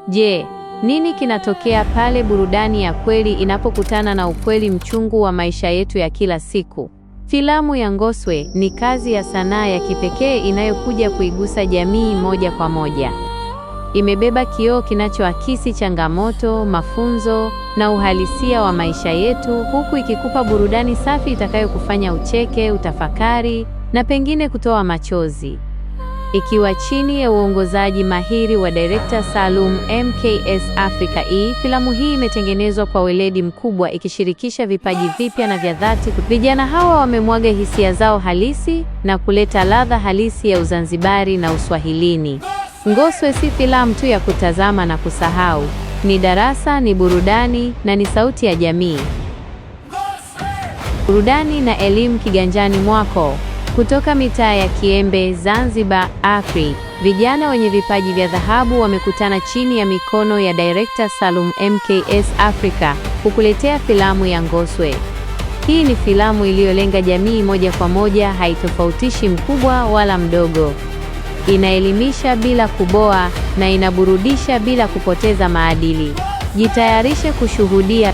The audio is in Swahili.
Je, nini kinatokea pale burudani ya kweli inapokutana na ukweli mchungu wa maisha yetu ya kila siku? Filamu ya Ngoswe ni kazi ya sanaa ya kipekee inayokuja kuigusa jamii moja kwa moja. Imebeba kioo kinachoakisi changamoto, mafunzo na uhalisia wa maisha yetu, huku ikikupa burudani safi itakayokufanya ucheke, utafakari na pengine kutoa machozi. Ikiwa chini ya uongozaji mahiri wa director Salum MKS Africa, filamu hii imetengenezwa kwa weledi mkubwa, ikishirikisha vipaji vipya na vya dhati. Vijana hawa wamemwaga hisia zao halisi na kuleta ladha halisi ya Uzanzibari na Uswahilini. Ngoswe si filamu tu ya kutazama na kusahau. Ni darasa, ni burudani na ni sauti ya jamii. Burudani na elimu kiganjani mwako. Kutoka mitaa ya Kiembe, Zanzibar, Afri, vijana wenye vipaji vya dhahabu wamekutana chini ya mikono ya director Salum MKS Africa kukuletea filamu ya Ngoswe. Hii ni filamu iliyolenga jamii moja kwa moja, haitofautishi mkubwa wala mdogo. Inaelimisha bila kuboa na inaburudisha bila kupoteza maadili. Jitayarishe kushuhudia